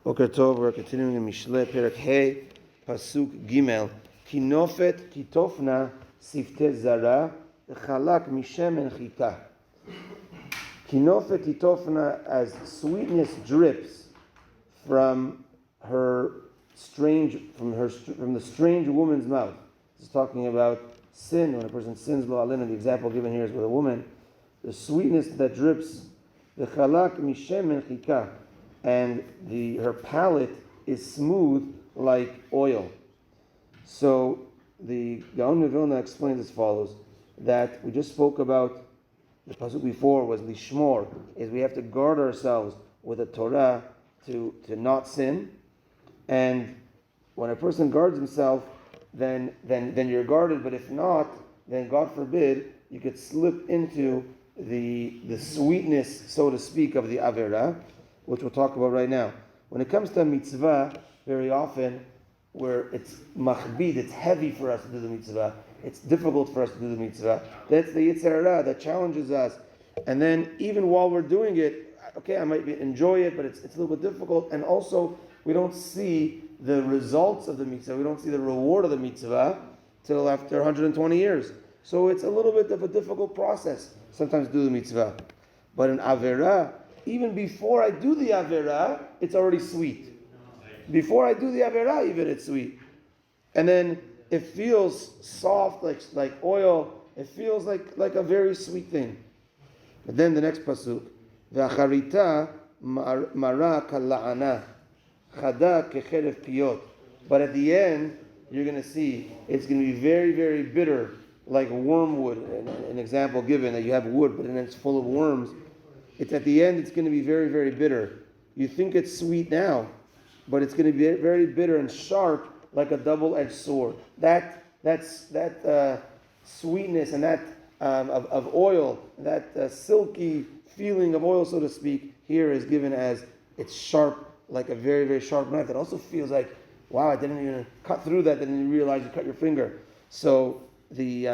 Boker Tov, we're continuing in Mishlei Perek Pasuk Gimel. Kinofet kitofna sifte zara chalak mishem chita. Kinofet kitofna, as sweetness drips from the strange woman's mouth. This is talking about sin. When a person sins, lo alin, and the example given here is with a woman. The sweetness that drips, the chalak mishem chita, and her palate is smooth like oil. So the Gaon of Vilna explains as follows: that we just spoke about the pasuk before was lishmor, is we have to guard ourselves with the Torah to not sin, and when a person guards himself, then you're guarded. But if not, then God forbid you could slip into the sweetness, so to speak, of the Averot, which we'll talk about right now. When it comes to mitzvah, very often, where it's machbid, it's heavy for us to do the mitzvah, it's difficult for us to do the mitzvah, that's the Yetzer Hara that challenges us. And then even while we're doing it, okay, I might enjoy it, but it's a little bit difficult, and also we don't see the results of the mitzvah, we don't see the reward of the mitzvah till after 120 years. So it's a little bit of a difficult process sometimes to do the mitzvah. But in Averah, even before I do the Averah, it's already sweet. Before I do the Averah, even it's sweet. And then it feels soft, like oil. It feels like a very sweet thing. But then the next pasuk, V'acharita mara kala'ana, chada kecheref piyot. But at the end, you're going to see it's going to be very, very bitter, like wormwood. An example given that you have wood, but then it's full of worms. It's at the end, it's going to be very, very bitter. You think it's sweet now, but it's going to be very bitter and sharp, like a double-edged sword. That sweetness and that of oil, that silky feeling of oil, so to speak, here is given as it's sharp, like a very, very sharp knife. It also feels like, wow, I didn't even cut through that, then you realize you cut your finger. So the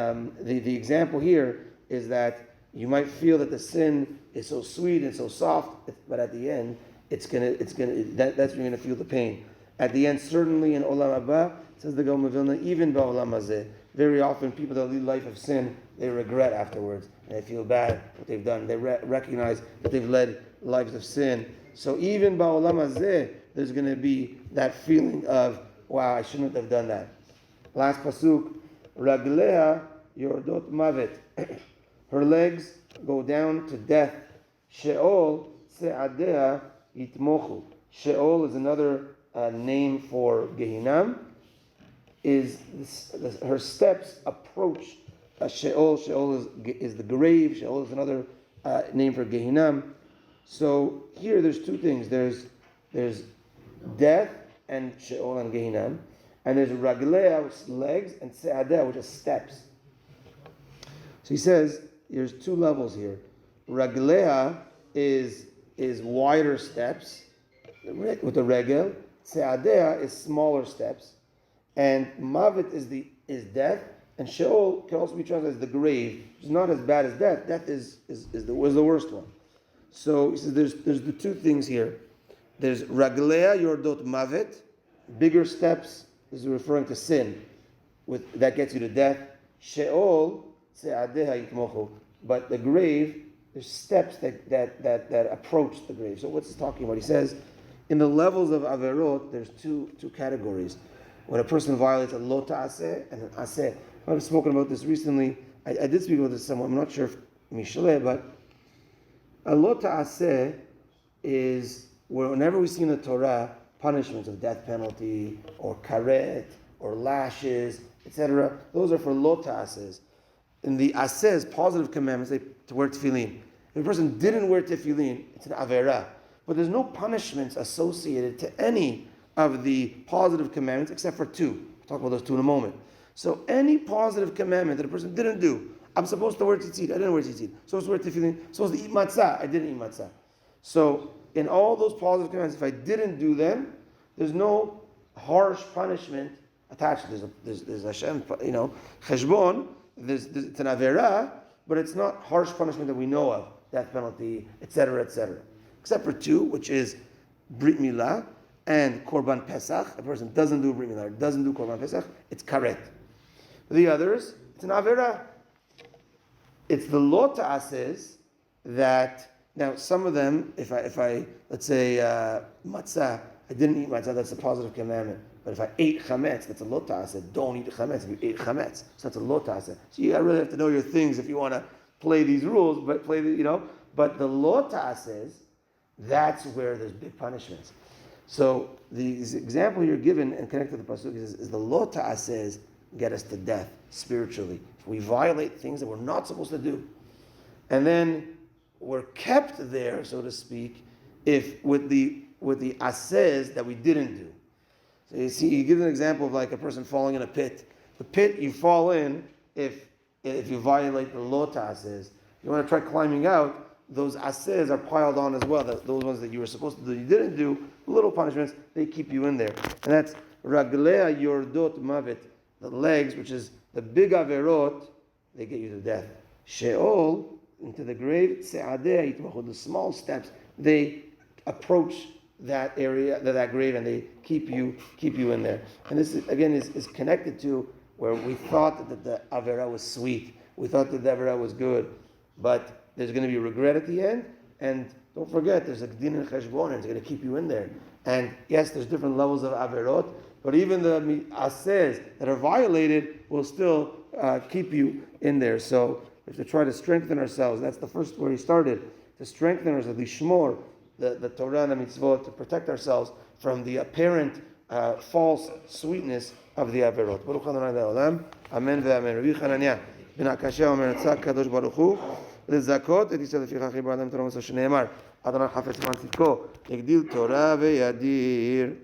example here is that you might feel that the sin is so sweet and so soft, but at the end, that's when you're gonna feel the pain. At the end, certainly in Olam Haba, says the Gaon of Vilna, even Ba'olam Hazeh, very often people that lead a life of sin, they regret afterwards, and they feel bad what they've done. They recognize that they've led lives of sin. So even Ba'olam Hazeh, there's gonna be that feeling of, wow, I shouldn't have done that. Last pasuk, Ragleha Yordot Mavet. Her legs go down to death. Sheol Se'adea Yitmochu. Sheol is another name for Gehinam. Her steps approach Sheol. Sheol is the grave. Sheol is another name for Gehinam. So here there's two things. There's death and Sheol and Gehinam. And there's Raglea, which is legs, and Se'adea, which is steps. So he says, there's two levels here. Raglea is wider steps with the regel. Se'adea is smaller steps, and Mavet is death, and Sheol can also be translated as the grave. It's not as bad as death. Death was the worst one. So he says there's the two things here. There's Raglea Yordot Mavet, bigger steps. This is referring to sin, that gets you to death. Sheol Se'adea Yitmochu. But the grave, there's steps that approach the grave. So what's he talking about? He says, in the levels of Averot, there's two categories. When a person violates a lo ta'aseh and an aseh. I've spoken about this recently. I did speak about this somewhat. I'm not sure if Mishlei, but a lo ta'aseh is whenever we see in the Torah punishments of death penalty or karet or lashes, etc. Those are for lo ta'asehs. In the asehs, positive commandments, to wear tefillin. If a person didn't wear tefillin, it's an averah. But there's no punishments associated to any of the positive commandments except for two. We'll talk about those two in a moment. So any positive commandment that a person didn't do, I'm supposed to wear tzitzit, I didn't wear tzitzit. Supposed to wear tefillin, supposed to eat matzah, I didn't eat matzah. So in all those positive commandments, if I didn't do them, there's no harsh punishment attached. There's Hashem, cheshbon. It's an averah, but it's not harsh punishment that we know of, death penalty, etc., etc. Except for two, which is brit milah and Korban Pesach, a person doesn't do Brit Milah, doesn't do Korban Pesach, it's karet. The others, it's an Averah. It's the lo ta'ases that, now some of them, if I let's say matzah, I didn't eat matzah, that's a positive commandment. But if I ate chametz, that's a lo ta'aseh. Don't eat chametz if you ate chametz. So that's a lo ta'aseh. So you really have to know your things if you want to play these rules, but But the lo ta'ases, that's where there's big punishments. So the example you're given and connected to the pasuk is the lo ta'ases get us to death spiritually. If we violate things that we're not supposed to do, and then we're kept there, so to speak, if with the asez that we didn't do. So you see, he gives an example of like a person falling in a pit. The pit you fall in if you violate the lo ta'asez. You want to try climbing out, those asez are piled on as well. Those ones that you were supposed to do, you didn't do, little punishments, they keep you in there. And that's raglea yordot mavet, the legs, which is the big averot, they get you to death. Sheol, into the grave, tse'adeh yitmachu, the small steps, they approach that area, that grave, and they keep you in there. And this again is connected to where we thought that the Averah was sweet, we thought that the Averah was good, but there's going to be regret at the end, and don't forget there's a Gdin and Cheshbon, and it's going to keep you in there. And yes, there's different levels of Averot, but even the Asez that are violated will still keep you in there. So we have to try to strengthen ourselves. That's the first where he started, to strengthen ourselves, lishmor, the Torah and the mitzvot, to protect ourselves from the apparent false sweetness of the Averot. Baruch Adonai Le'olam. Amen ve'amen. Rabbi Chananya ben Akashia omer tzak kadosh baruch hu lezakot et Yisrael lefichach yibar adam Torah mitzvah shene'emar Adonai chafetz man tzidko yagdil Torah ve'yadir.